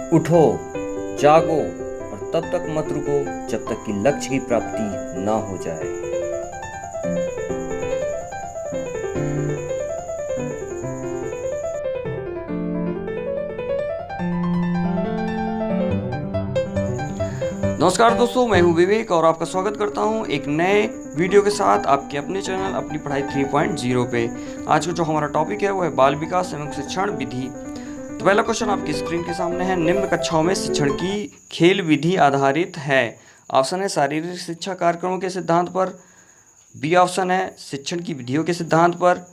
उठो, जागो और तब तक मत रुको जब तक कि लक्ष्य की प्राप्ति ना हो जाए। नमस्कार दोस्तों, मैं हूं विवेक और आपका स्वागत करता हूं एक नए वीडियो के साथ आपके अपने चैनल अपनी पढ़ाई 3.0 पे। आज का जो हमारा टॉपिक है वो है बाल विकास एवं शिक्षण विधि। तो पहला क्वेश्चन आपकी स्क्रीन के सामने है, निम्न कक्षाओं में शिक्षण की खेल विधि आधारित है। ऑप्शन है शारीरिक शिक्षा कार्यक्रमों के सिद्धांत पर, बी ऑप्शन है शिक्षण की विधियों के सिद्धांत पर,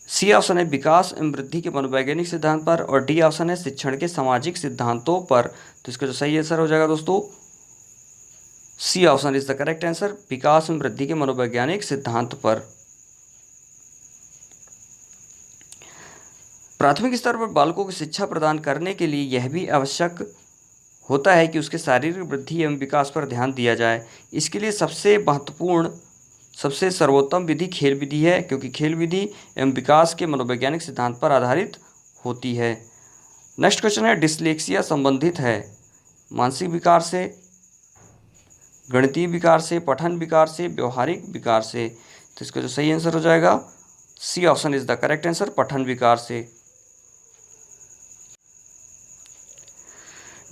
सी ऑप्शन है विकास एवं वृद्धि के मनोवैज्ञानिक सिद्धांत पर, और डी ऑप्शन है शिक्षण के सामाजिक सिद्धांतों पर। तो इसका जो सही आंसर हो जाएगा दोस्तों, C option is the correct answer, विकास एवं वृद्धि के मनोवैज्ञानिक सिद्धांत पर। प्राथमिक स्तर पर बालकों को शिक्षा प्रदान करने के लिए यह भी आवश्यक होता है कि उसके शारीरिक वृद्धि एवं विकास पर ध्यान दिया जाए। इसके लिए सबसे महत्वपूर्ण, सबसे सर्वोत्तम विधि खेल विधि है, क्योंकि खेल विधि एवं विकास के मनोवैज्ञानिक सिद्धांत पर आधारित होती है। नेक्स्ट क्वेश्चन है, डिसलेक्सिया संबंधित है मानसिक विकार से, गणितीय विकार से, पठन विकार से, व्यवहारिक विकार से। तो इसका जो सही आंसर हो जाएगा, C option is the correct answer, पठन विकार से।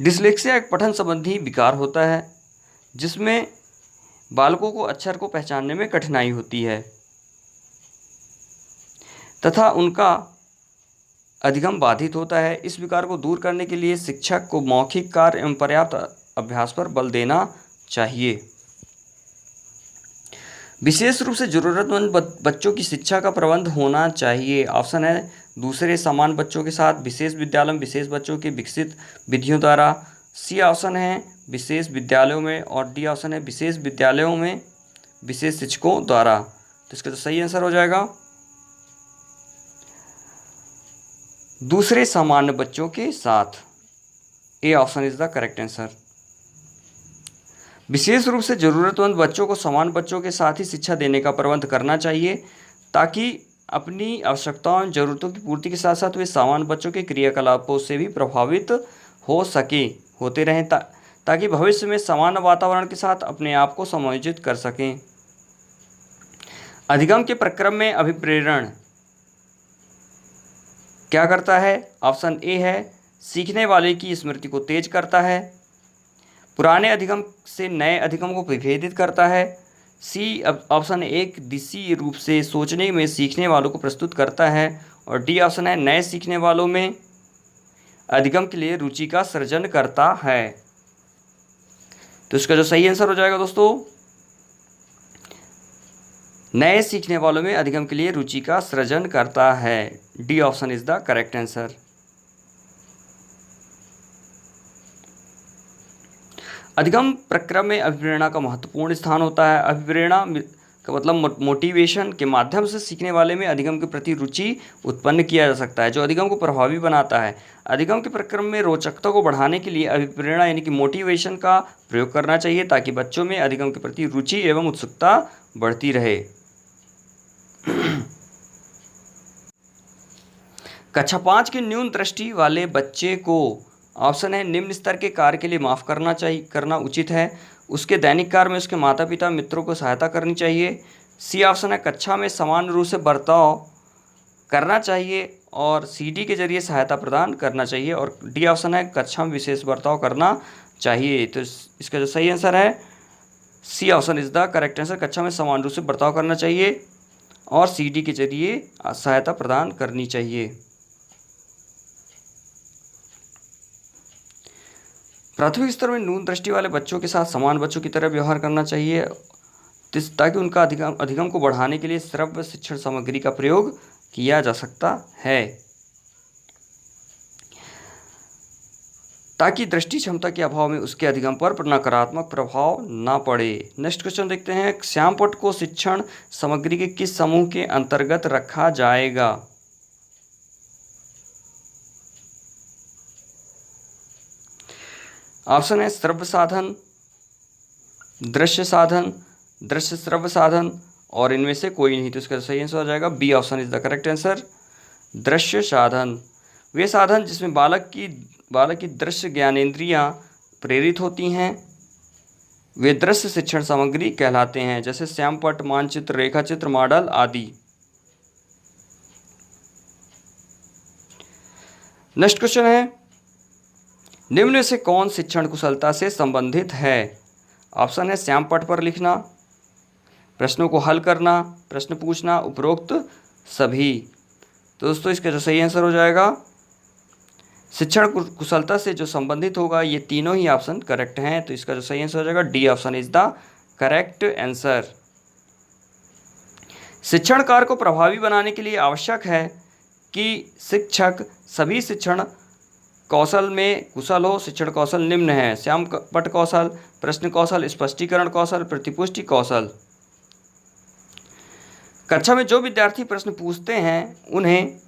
डिसलेक्सिया एक पठन संबंधी विकार होता है जिसमें बालकों को अक्षर को पहचानने में कठिनाई होती है तथा उनका अधिगम बाधित होता है। इस विकार को दूर करने के लिए शिक्षक को मौखिक कार्य एवं पर्याप्त अभ्यास पर बल देना चाहिए। विशेष रूप से जरूरतमंद बच्चों की शिक्षा का प्रबंध होना चाहिए। ऑप्शन है दूसरे समान बच्चों के साथ, विशेष विद्यालय में विशेष बच्चों के विकसित विधियों द्वारा, सी ऑप्शन है विशेष विद्यालयों में, और डी ऑप्शन है विशेष विद्यालयों में विशेष शिक्षकों द्वारा। तो इसका जो सही आंसर हो जाएगा, दूसरे सामान्य बच्चों के साथ, A option is the correct answer. विशेष रूप से जरूरतमंद बच्चों को समान बच्चों के साथ ही शिक्षा देने का प्रबंध करना चाहिए ताकि अपनी आवश्यकताओं और जरूरतों की पूर्ति के साथ साथ वे सामान्य बच्चों के क्रियाकलापों से भी प्रभावित होते रहें ताकि भविष्य में सामान्य वातावरण के साथ अपने आप को समायोजित कर सकें। अधिगम के प्रक्रम में अभिप्रेरण क्या करता है? ऑप्शन ए है सीखने वाले की स्मृति को तेज करता है, पुराने अधिगम से नए अधिगम को विभेदित करता है, सी ऑप्शन एक दिशी रूप से सोचने में सीखने वालों को प्रस्तुत करता है, और डी ऑप्शन है नए सीखने वालों में अधिगम के लिए रुचि का सृजन करता है। तो इसका जो सही आंसर हो जाएगा दोस्तों, नए सीखने वालों में अधिगम के लिए रुचि का सृजन करता है। D option is the correct answer. अधिगम प्रक्रम में अभिप्रेरणा का महत्वपूर्ण स्थान होता है। अभिप्रेरणा का मतलब मोटिवेशन के माध्यम से सीखने वाले में अधिगम के प्रति रुचि उत्पन्न किया जा सकता है, जो अधिगम को प्रभावी बनाता है। अधिगम के प्रक्रम में रोचकता को बढ़ाने के लिए अभिप्रेरणा यानी कि मोटिवेशन का प्रयोग करना चाहिए ताकि बच्चों में अधिगम के प्रति रुचि एवं उत्सुकता बढ़ती रहे। कक्षा 5 के न्यून दृष्टि वाले बच्चे को, ऑप्शन है निम्न स्तर के कार्य के लिए माफ़ करना उचित है, उसके दैनिक कार्य में उसके माता पिता मित्रों को सहायता करनी चाहिए, सी ऑप्शन है कक्षा में समान रूप से बर्ताव करना चाहिए, और सी डी के जरिए सहायता प्रदान करना चाहिए, और डी ऑप्शन है कक्षा में विशेष बर्ताव करना चाहिए। तो इसका जो सही आंसर है, C option is the correct answer, कक्षा में समान रूप से बर्ताव करना चाहिए और सी डी के जरिए सहायता प्रदान करनी चाहिए। प्राथमिक स्तर में न्यून दृष्टि वाले बच्चों के साथ समान बच्चों की तरह व्यवहार करना चाहिए ताकि उनका अधिगम को बढ़ाने के लिए श्रव्य शिक्षण सामग्री का प्रयोग किया जा सकता है ताकि दृष्टि क्षमता के अभाव में उसके अधिगम पर नकारात्मक प्रभाव ना पड़े। नेक्स्ट क्वेश्चन देखते हैं, श्यामपट्ट को शिक्षण सामग्री के किस समूह के अंतर्गत रखा जाएगा? ऑप्शन है श्रव्य साधन, दृश्य साधन, दृश्य श्रव्य साधन, और इनमें से कोई नहीं। तो इसका सही आंसर हो जाएगा B option is the correct answer, दृश्य साधन। वे साधन जिसमें बालक की दृश्य ज्ञानेंद्रियां प्रेरित होती हैं वे दृश्य शिक्षण सामग्री कहलाते हैं, जैसे श्यामपट्ट, मानचित्र, रेखाचित्र, मॉडल आदि। नेक्स्ट क्वेश्चन है, निम्न में से कौन शिक्षण कुशलता से संबंधित है? ऑप्शन है श्यामपट्ट पर लिखना, प्रश्नों को हल करना, प्रश्न पूछना, उपरोक्त सभी। तो दोस्तों इसका जो सही आंसर हो जाएगा शिक्षण कुशलता से जो संबंधित होगा, ये तीनों ही ऑप्शन करेक्ट हैं। तो इसका जो सही आंसर हो जाएगा D option is the correct answer. शिक्षण कार्य को प्रभावी बनाने के लिए आवश्यक है कि शिक्षक सभी शिक्षण कौशल में कुशल हो। शिक्षण कौशल निम्न है: श्यामपट्ट कौशल, प्रश्न कौशल, स्पष्टीकरण कौशल, प्रतिपुष्टि कौशल। कक्षा में जो विद्यार्थी प्रश्न पूछते हैं उन्हें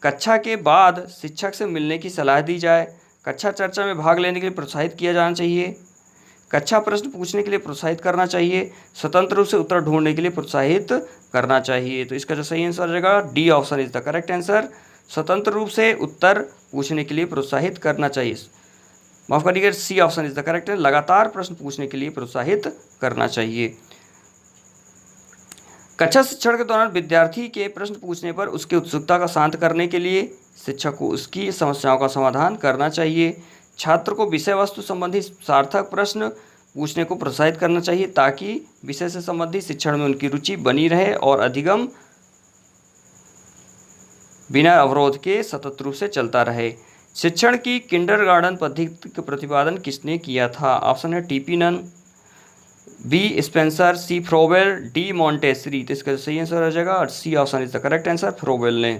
कक्षा के बाद शिक्षक से मिलने की सलाह दी जाए। कक्षा चर्चा में भाग लेने के लिए प्रोत्साहित किया जाना चाहिए। कक्षा प्रश्न पूछने के लिए प्रोत्साहित करना चाहिए। स्वतंत्र रूप से उत्तर ढूंढने के लिए प्रोत्साहित करना चाहिए। तो इसका जो सही आंसर हो जाएगा D option is the correct answer. स्वतंत्र रूप से उत्तर पूछने के लिए प्रोत्साहित करना चाहिए। माफ करिएगा, C option is the correct है, लगातार प्रश्न पूछने के लिए प्रोत्साहित करना चाहिए। कक्षा शिक्षण के दौरान विद्यार्थी के प्रश्न पूछने पर उसकी उत्सुकता का शांत करने के लिए शिक्षक को उसकी समस्याओं का समाधान करना चाहिए। छात्र को विषय वस्तु संबंधी सार्थक प्रश्न पूछने को प्रोत्साहित करना चाहिए ताकि विषय से संबंधित शिक्षण में उनकी रुचि बनी रहे और अधिगम बिना अवरोध के सतत रूप से चलता रहे। शिक्षण की किंडरगार्टन पद्धति का प्रतिपादन किसने किया था? ऑप्शन है TP Nunn, B Spencer, C Froebel, D Montessori. तो इसका सही आंसर हो जाएगा और C option is the correct answer, Froebel ने।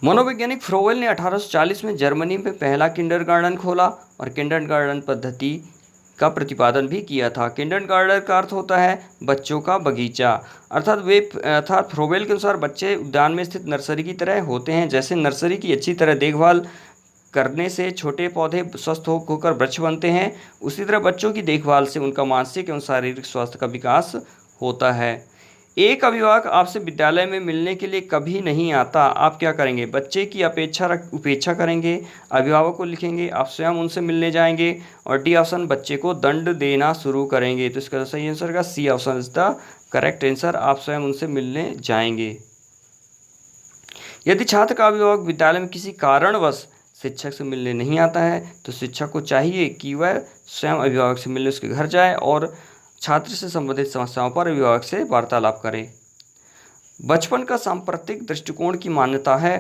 मनोवैज्ञानिक फ्रोवेल ने 1840 में जर्मनी में पहला किंडरगार्टन खोला और किंडरगार्टन पद्धति का प्रतिपादन भी किया था। किंडरगार्टन का अर्थ होता है बच्चों का बगीचा, अर्थात फ्रोवेल के अनुसार बच्चे उद्यान में स्थित नर्सरी की तरह होते हैं। जैसे नर्सरी की अच्छी तरह देखभाल करने से छोटे पौधे स्वस्थ होकर वृक्ष बनते हैं, उसी तरह बच्चों की देखभाल से उनका मानसिक एवं शारीरिक स्वास्थ्य का विकास होता है। एक अभिभावक आपसे विद्यालय में मिलने के लिए कभी नहीं आता, आप क्या करेंगे? बच्चे की उपेक्षा करेंगे, अभिभावक को लिखेंगे, आप स्वयं उनसे मिलने जाएंगे, और डी ऑप्शन बच्चे को दंड देना शुरू करेंगे। तो इसका सही आंसर का C option is the correct answer, आप स्वयं उनसे मिलने जाएंगे। यदि छात्र का अभिभावक विद्यालय में किसी कारणवश शिक्षक से मिलने नहीं आता है तो शिक्षक को चाहिए कि वह स्वयं अभिभावक से मिलने उसके घर जाए और छात्र से संबंधित समस्याओं पर अभिभावक से वार्तालाप करे। बचपन का सांप्रतिक दृष्टिकोण की मान्यता है।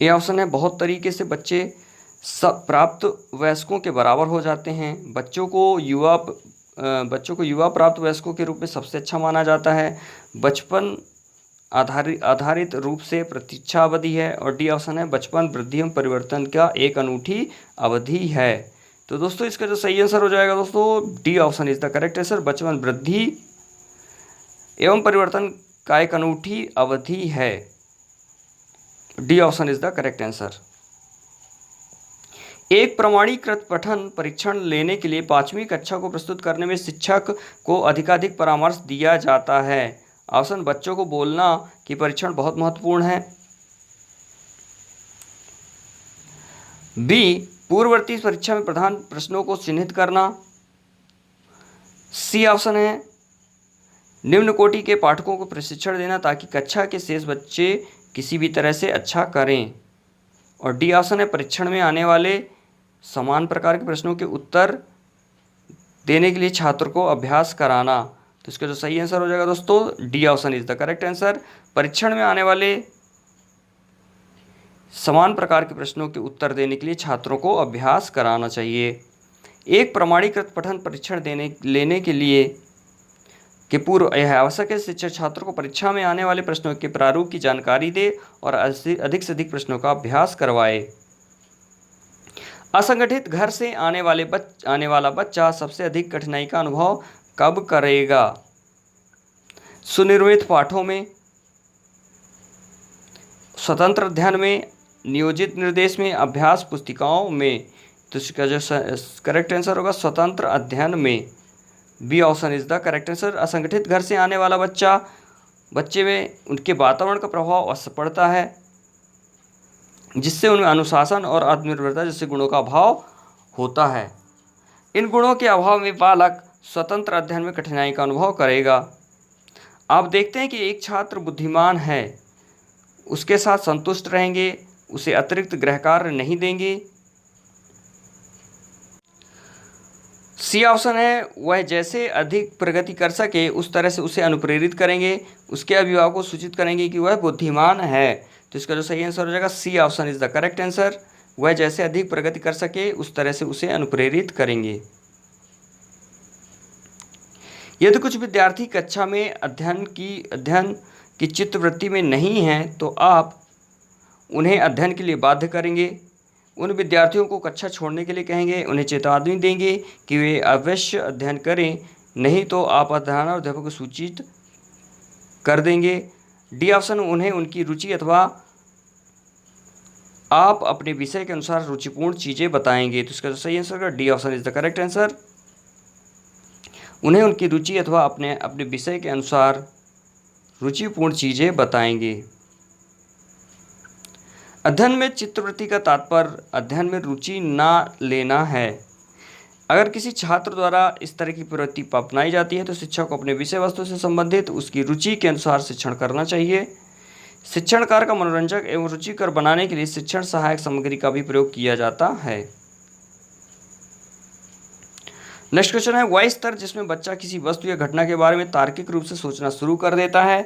ये ऑप्शन है बहुत तरीके से बच्चे सब प्राप्त वयस्कों के बराबर हो जाते हैं। बच्चों को युवा प्राप्त वयस्कों के रूप में सबसे अच्छा माना जाता है। बचपन आधारित रूप से प्रतीक्षा अवधि है, और डी ऑप्शन है बचपन वृद्धि एवं परिवर्तन का एक अनूठी अवधि है। तो दोस्तों इसका जो सही आंसर हो जाएगा दोस्तों D option is the correct answer, बचपन वृद्धि एवं परिवर्तन का एक अनूठी अवधि है। D option is the correct answer. एक प्रमाणीकृत पठन परीक्षण लेने के लिए 5वीं कक्षा को प्रस्तुत करने में शिक्षक को अधिकाधिक परामर्श दिया जाता है। ऑप्शन बच्चों को बोलना कि परीक्षण बहुत महत्वपूर्ण है, बी पूर्ववर्ती परीक्षा में प्रधान प्रश्नों को चिन्हित करना, सी ऑप्शन है निम्न कोटि के पाठकों को प्रशिक्षण देना ताकि कक्षा के शेष बच्चे किसी भी तरह से अच्छा करें, और डी ऑप्शन है परीक्षण में आने वाले समान प्रकार के प्रश्नों के उत्तर देने के लिए छात्र को अभ्यास कराना। तो इसका जो सही आंसर हो जाएगा दोस्तों D option is the correct answer, परीक्षण में आने वाले समान प्रकार के प्रश्नों के उत्तर देने के लिए छात्रों को अभ्यास कराना चाहिए। एक प्रमाणीकृत पठन परीक्षण लेने के लिए के पूर्व यह आवश्यक है शिक्षक छात्रों को परीक्षा में आने वाले प्रश्नों के प्रारूप की जानकारी दे और अधिक से अधिक प्रश्नों का अभ्यास करवाए। असंगठित घर से आने वाला बच्चा सबसे अधिक कठिनाई का अनुभव कब करेगा? सुनिर्मित पाठों में, स्वतंत्र अध्ययन में, नियोजित निर्देश में, अभ्यास पुस्तिकाओं में। तो इसका जो करेक्ट आंसर होगा स्वतंत्र अध्ययन में, B option is the correct answer. असंगठित घर से आने वाला बच्चा बच्चे में उनके वातावरण का प्रभाव अवश्य पड़ता है, जिससे उनमें अनुशासन और आत्मनिर्भरता जैसे गुणों का अभाव होता है। इन गुणों के अभाव में बालक स्वतंत्र अध्ययन में कठिनाई का अनुभव करेगा। आप देखते हैं कि एक छात्र बुद्धिमान है, उसके साथ संतुष्ट रहेंगे, उसे अतिरिक्त गृह कार्य नहीं देंगे। सी ऑप्शन है, वह जैसे अधिक प्रगति कर सके उस तरह से उसे अनुप्रेरित करेंगे, उसके अभिभावकों को सूचित करेंगे कि वह बुद्धिमान है। तो इसका जो सही आंसर हो जाएगा C option is the correct answer. वह जैसे अधिक प्रगति कर सके उस तरह से उसे अनुप्रेरित करेंगे। यदि कुछ विद्यार्थी कक्षा में अध्ययन की चित्तवृत्ति में नहीं हैं तो आप उन्हें अध्ययन के लिए बाध्य करेंगे। उन विद्यार्थियों को कक्षा छोड़ने के लिए कहेंगे, उन्हें चेतावनी देंगे कि वे अवश्य अध्ययन करें, नहीं तो आप अध्यापक को सूचित कर देंगे। डी ऑप्शन, उन्हें उनकी रुचि अथवा आप अपने विषय के अनुसार रुचिपूर्ण चीज़ें बताएंगे। तो इसका सही आंसर होगा D option is the correct answer. उन्हें उनकी रुचि अथवा अपने विषय के अनुसार रुचिपूर्ण चीज़ें बताएंगे। अध्ययन में चित्तवृत्ति का तात्पर्य अध्ययन में रुचि ना लेना है। अगर किसी छात्र द्वारा इस तरह की प्रवृत्ति अपनाई जाती है तो शिक्षक को अपने विषय वस्तु से संबंधित उसकी रुचि के अनुसार शिक्षण करना चाहिए। शिक्षण कार्य का मनोरंजक एवं रुचिकर बनाने के लिए शिक्षण सहायक सामग्री का भी प्रयोग किया जाता है। नेक्स्ट क्वेश्चन है, वह स्तर जिसमें बच्चा किसी वस्तु या घटना के बारे में तार्किक रूप से सोचना शुरू कर देता है,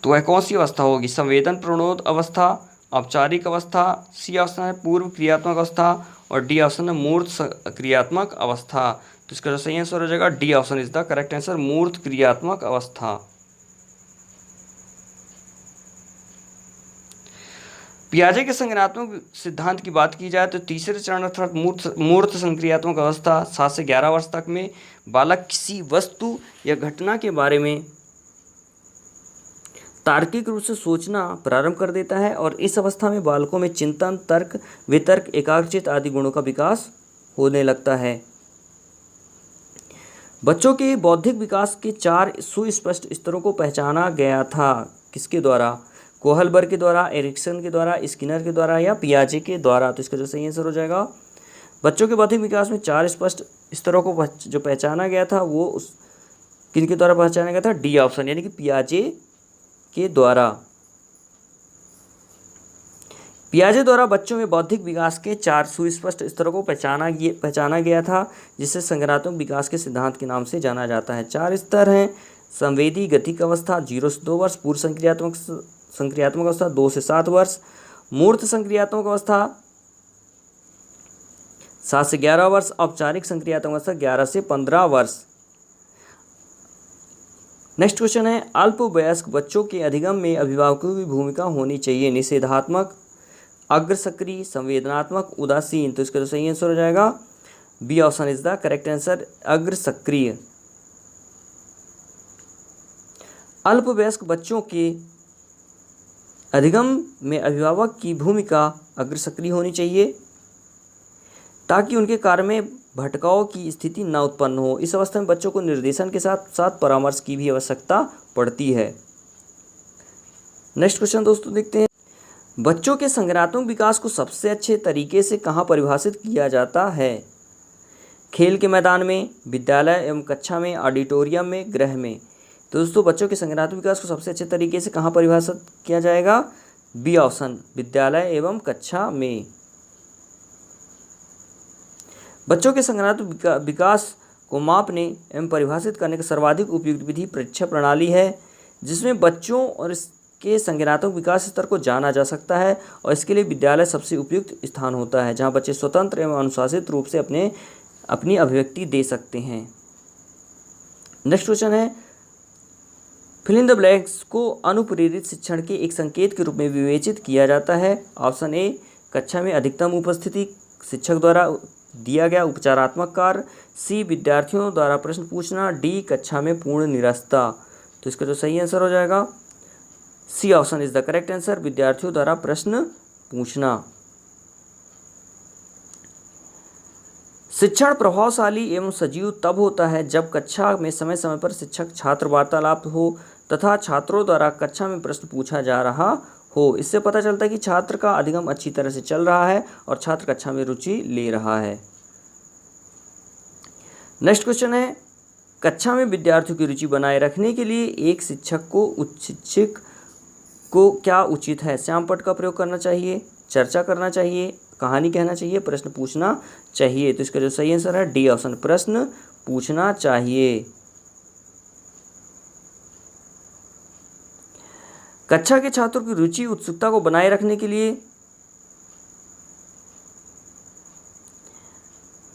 तो वह कौन सी अवस्था होगी? संवेदन प्रणोद अवस्था, औपचारिक अवस्था, सी ऑप्शन है पूर्व क्रियात्मक अवस्था और डी ऑप्शन है मूर्त क्रियात्मक अवस्था। तो इसका जो सही आंसर हो जाएगा D option is the correct answer, मूर्त क्रियात्मक अवस्था। पियाजे के संज्ञानात्मक सिद्धांत की बात की जाए तो तीसरे चरण अर्थात मूर्त संक्रियात्मक अवस्था 7 से 11 वर्ष तक में बालक किसी वस्तु या घटना के बारे में तार्किक रूप से सोचना प्रारंभ कर देता है और इस अवस्था में बालकों में चिंतन, तर्क, वितर्क, एकाग्रचित्त आदि गुणों का विकास होने लगता है। बच्चों के बौद्धिक विकास के 4 सुस्पष्ट स्तरों को पहचाना गया था। किसके द्वारा? कोहलबर्ग के द्वारा, एरिक्सन के द्वारा, स्किनर के द्वारा या पियाजे के द्वारा। तो इसका जो सही आंसर हो जाएगा, बच्चों के बौद्धिक विकास में 4 स्पष्ट स्तरों को जो पहचाना गया था वो किनके द्वारा पहचाना गया था? डी ऑप्शन यानी कि पियाजे के द्वारा। पियाजे द्वारा बच्चों में बौद्धिक विकास के 4 सुस्पष्ट स्तरों को पहचाना गया था, जिसे संज्ञानात्मक विकास के सिद्धांत के नाम से जाना जाता है। 4 स्तर हैं: संवेदी गतिक अवस्था 0 से 2 वर्ष, पूर्व संक्रियात्मक अवस्था 2 से 7 वर्ष, मूर्त संक्रियात्मक अवस्था 7 से 11 वर्ष, औपचारिक संक्रियात्मक अवस्था 11 से 15 वर्ष। नेक्स्ट क्वेश्चन है, अल्पवयस्क बच्चों के अधिगम में अभिभावकों की भूमिका होनी चाहिए। निषेधात्मक, अग्रसक्रिय, संवेदनात्मक, उदासीन। तो इसका जो सही आंसर हो जाएगा B option is the correct answer, अग्रसक्रिय। अल्पवयस्क बच्चों के अधिगम में अभिभावक की भूमिका अग्रसक्रिय होनी चाहिए ताकि उनके कार्य में भटकाव की स्थिति न उत्पन्न हो। इस अवस्था में बच्चों को निर्देशन के साथ साथ परामर्श की भी आवश्यकता पड़ती है। नेक्स्ट क्वेश्चन दोस्तों देखते हैं, बच्चों के संज्ञानात्मक विकास को सबसे अच्छे तरीके से कहाँ परिभाषित किया जाता है? खेल के मैदान में, विद्यालय एवं कक्षा में, ऑडिटोरियम में, गृह में। तो दोस्तों बच्चों के संज्ञानात्मक विकास को सबसे अच्छे तरीके से कहाँ परिभाषित किया जाएगा? बी ऑप्शन, विद्यालय एवं कक्षा में। बच्चों के संज्ञानात्मक विकास को मापने एवं परिभाषित करने का सर्वाधिक उपयुक्त विधि परीक्षा प्रणाली है, जिसमें बच्चों और इसके संज्ञानात्मक विकास स्तर को जाना जा सकता है और इसके लिए विद्यालय सबसे उपयुक्त स्थान होता है, जहां बच्चे स्वतंत्र एवं अनुशासित रूप से अपनी अभिव्यक्ति दे सकते हैं। नेक्स्ट क्वेश्चन है, फिल इन द ब्लैंक्स को अनुप्रेरित शिक्षण के एक संकेत के रूप में विवेचित किया जाता है। ऑप्शन ए, कक्षा में अधिकतम उपस्थिति, शिक्षक द्वारा दिया गया उपचारात्मक कार्य, सी, विद्यार्थियों द्वारा प्रश्न पूछना, डी, कक्षा में पूर्ण निरस्ता। तो इसका जो सही आंसर हो जाएगा C option is the correct answer, विद्यार्थियों द्वारा प्रश्न पूछना। शिक्षण प्रभावशाली एवं सजीव तब होता है जब कक्षा में समय समय पर शिक्षक छात्र वार्तालाप हो तथा छात्रों द्वारा कक्षा में प्रश्न पूछा जा रहा हो। इससे पता चलता है कि छात्र का अधिगम अच्छी तरह से चल रहा है और छात्र कक्षा में रुचि ले रहा है। नेक्स्ट क्वेश्चन है, कक्षा में विद्यार्थियों की रुचि बनाए रखने के लिए एक शिक्षक को क्या उचित है? श्यामपट्ट का प्रयोग करना चाहिए, चर्चा करना चाहिए, कहानी कहना चाहिए, प्रश्न पूछना चाहिए। तो इसका जो सही आंसर है डी ऑप्शन, प्रश्न पूछना चाहिए। कक्षा के छात्रों की रुचि उत्सुकता को बनाए रखने के लिए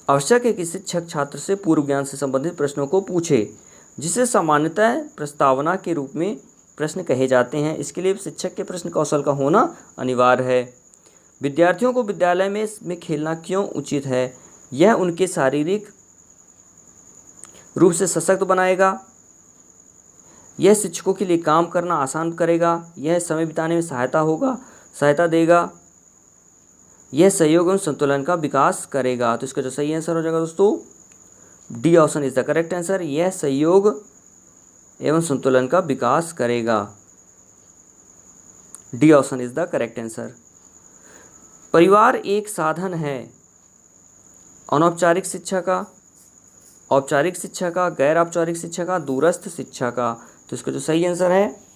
आवश्यक है कि शिक्षक छात्र से पूर्व ज्ञान से संबंधित प्रश्नों को पूछे, जिसे सामान्यतः प्रस्तावना के रूप में प्रश्न कहे जाते हैं। इसके लिए शिक्षक के प्रश्न कौशल का होना अनिवार्य है। विद्यार्थियों को विद्यालय में खेलना क्यों उचित है? यह उनके शारीरिक रूप से सशक्त बनाएगा, यह शिक्षकों के लिए काम करना आसान करेगा, यह समय बिताने में सहायता देगा, यह सहयोग एवं संतुलन का विकास करेगा। तो इसका जो सही आंसर हो जाएगा दोस्तों D option is the correct answer, यह सहयोग एवं संतुलन का विकास करेगा। D option is the correct answer. परिवार एक साधन है अनौपचारिक शिक्षा का, औपचारिक शिक्षा का, गैर औपचारिक शिक्षा का, दूरस्थ शिक्षा का। तो इसका जो सही आंसर है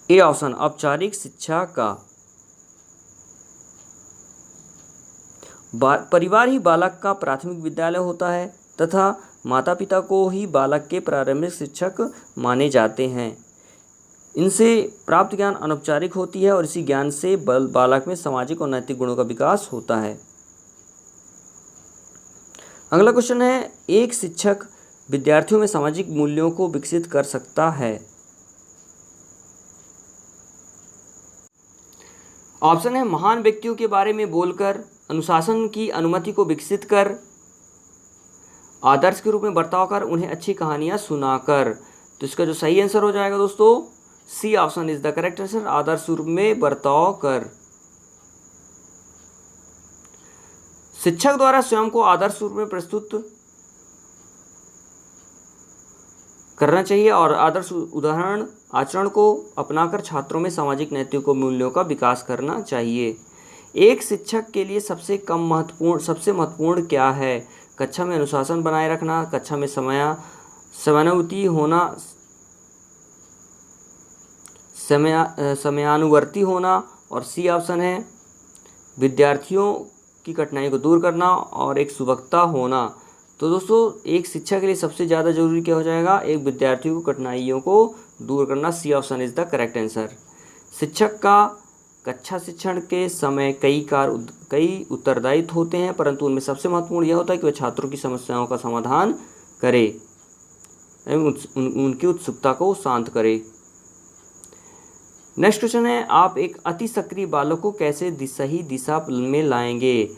ए ऑप्शन, औपचारिक शिक्षा का। परिवार ही बालक का प्राथमिक विद्यालय होता है तथा माता पिता को ही बालक के प्रारंभिक शिक्षक माने जाते हैं। इनसे प्राप्त ज्ञान अनौपचारिक होती है और इसी ज्ञान से बालक में सामाजिक और नैतिक गुणों का विकास होता है। अगला क्वेश्चन है, एक शिक्षक विद्यार्थियों में सामाजिक मूल्यों को विकसित कर सकता है। ऑप्शन है, महान व्यक्तियों के बारे में बोलकर, अनुशासन की अनुमति को विकसित कर, आदर्श के रूप में बर्ताव कर, उन्हें अच्छी कहानियां सुनाकर। तो इसका जो सही आंसर हो जाएगा दोस्तों C option is the correct answer, आदर्श रूप में बर्ताव कर। शिक्षक द्वारा स्वयं को आदर्श रूप में प्रस्तुत करना चाहिए और आदर्श उदाहरण आचरण को अपनाकर छात्रों में सामाजिक नैतिक मूल्यों का विकास करना चाहिए। एक शिक्षक के लिए सबसे महत्वपूर्ण क्या है? कक्षा में अनुशासन बनाए रखना, कक्षा में समयानुवर्ती होना, समयानुवर्ती होना, और सी ऑप्शन है विद्यार्थियों की कठिनाई को दूर करना और एक सुवक्ता होना। तो दोस्तों एक शिक्षक के लिए सबसे ज़्यादा जरूरी क्या हो जाएगा? एक विद्यार्थियों को कठिनाइयों को दूर करना। C option is the correct answer. शिक्षक का कक्षा शिक्षण के समय कई उत्तरदायित्व होते हैं, परंतु उनमें सबसे महत्वपूर्ण यह होता है कि वह छात्रों की समस्याओं का समाधान करे एवं उनकी उत्सुकता को शांत करे। नेक्स्ट क्वेश्चन है, आप एक अति सक्रिय बालक को कैसे सही दिशा में लाएंगे?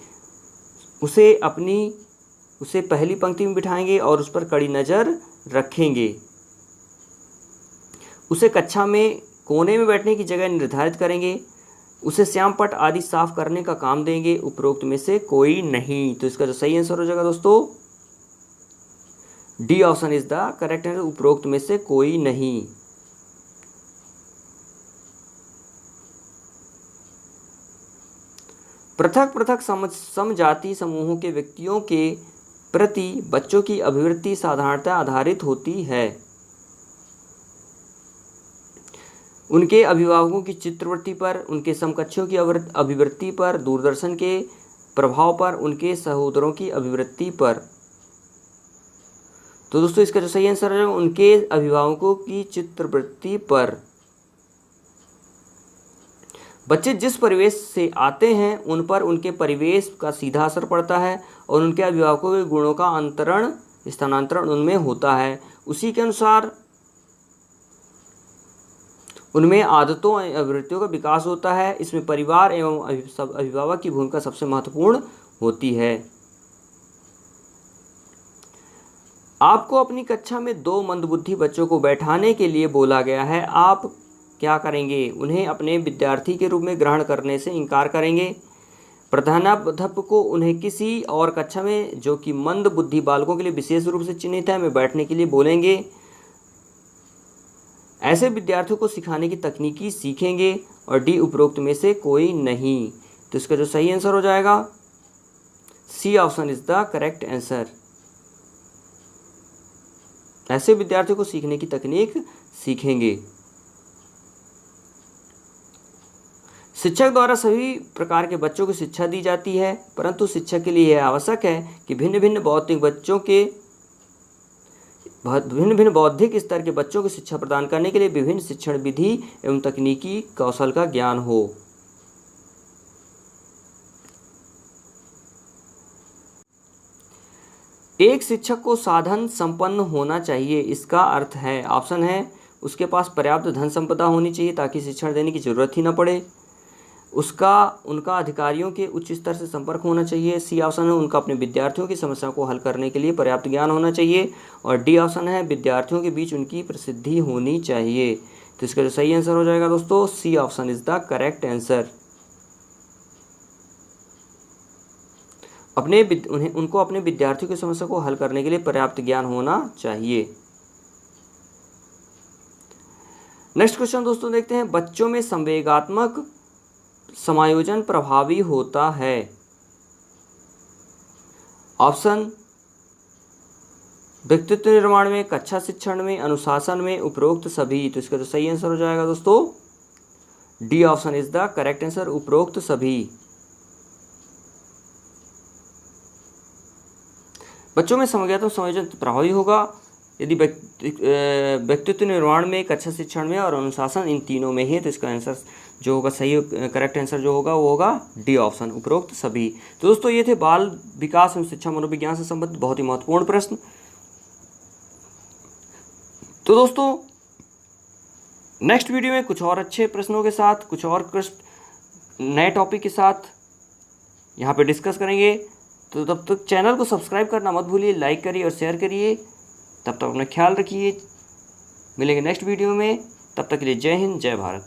उसे पहली पंक्ति में बिठाएंगे और उस पर कड़ी नज़र रखेंगे। उसे कक्षा में कोने में बैठने की जगह निर्धारित करेंगे। उसे श्यामपट्ट आदि साफ करने का काम देंगे। उपरोक्त में से कोई नहीं। तो इसका जो सही आंसर हो जाएगा दोस्तों D option is the correct answer, उपरोक्त में से कोई नहीं। पृथक पृथक समजाति समूहों के व्यक्तियों के प्रति बच्चों की अभिवृत्ति साधारणतः आधारित होती है उनके अभिभावकों की चित्रवृत्ति पर, उनके समकक्षों की अभिवृत्ति पर, दूरदर्शन के प्रभाव पर, उनके सहोदरों की अभिवृत्ति पर। तो दोस्तों इसका जो सही आंसर है उनके अभिभावकों की चित्रवृत्ति पर। बच्चे जिस परिवेश से आते हैं उन पर उनके परिवेश का सीधा असर पड़ता है और उनके अभिभावकों के गुणों का स्थानांतरण उनमें होता है। उसी के अनुसार उनमें आदतों और अभिवृत्तियों का विकास होता है। इसमें परिवार एवं अभिभावक की भूमिका सबसे महत्वपूर्ण होती है। आपको अपनी कक्षा में 2 मंदबुद्धि बच्चों को बैठाने के लिए बोला गया है। आप क्या करेंगे? उन्हें अपने विद्यार्थी के रूप में ग्रहण करने से इनकार करेंगे, प्रधानाध्यापक को उन्हें किसी और कक्षा में जो कि मंद बुद्धि बालकों के लिए विशेष रूप से चिन्हित है में बैठने के लिए बोलेंगे। ऐसे विद्यार्थियों को सिखाने की तकनीकी सीखेंगे। और डी उपरोक्त में से कोई नहीं। तो इसका जो सही आंसर हो जाएगा C option is the correct answer. ऐसे विद्यार्थियों को सीखने की तकनीक सीखेंगे। शिक्षक द्वारा सभी प्रकार के बच्चों को शिक्षा दी जाती है, परंतु शिक्षक के लिए यह आवश्यक है कि भिन्न भिन्न बौद्धिक स्तर के बच्चों को शिक्षा प्रदान करने के लिए विभिन्न शिक्षण विधि एवं तकनीकी कौशल का ज्ञान हो। एक शिक्षक को साधन संपन्न होना चाहिए। इसका अर्थ है, ऑप्शन है, उसके पास पर्याप्त धन संपदा होनी चाहिए ताकि शिक्षण देने की जरूरत ही न पड़े। उनका अधिकारियों के उच्च स्तर से संपर्क होना चाहिए। सी ऑप्शन है, उनका अपने विद्यार्थियों की समस्याओं को हल करने के लिए पर्याप्त ज्ञान होना चाहिए। और डी ऑप्शन है, विद्यार्थियों के बीच उनकी प्रसिद्धि होनी चाहिए। तो इसका जो सही आंसर हो जाएगा दोस्तों C option is the correct answer. उनको अपने विद्यार्थियों की समस्या को हल करने के लिए पर्याप्त ज्ञान होना चाहिए। नेक्स्ट क्वेश्चन दोस्तों देखते हैं, बच्चों में संवेगात्मक समायोजन प्रभावी होता है। ऑप्शन व्यक्तित्व निर्माण में, कक्षा शिक्षण में, अनुशासन में, उपरोक्त सभी। तो इसका जो सही आंसर हो जाएगा दोस्तों D option is the correct answer, उपरोक्त सभी। बच्चों में संवेगात्मक समायोजन प्रभावी होगा यदि व्यक्तित्व निर्माण में, कक्षा शिक्षण में और अनुशासन इन तीनों में ही। तो इसका आंसर जो होगा सही करेक्ट आंसर जो होगा वो होगा डी ऑप्शन, उपरोक्त सभी। तो दोस्तों ये थे बाल विकास एवं शिक्षा मनोविज्ञान से संबंधित बहुत ही महत्वपूर्ण प्रश्न। तो दोस्तों नेक्स्ट वीडियो में कुछ और अच्छे प्रश्नों के साथ, कुछ और नए टॉपिक के साथ यहाँ पे डिस्कस करेंगे। तो तब तक चैनल को सब्सक्राइब करना मत भूलिए, लाइक करिए और शेयर करिए। तब तक अपना ख्याल रखिए। मिलेंगे नेक्स्ट वीडियो में, तब तक के लिए जय हिंद, जय भारत।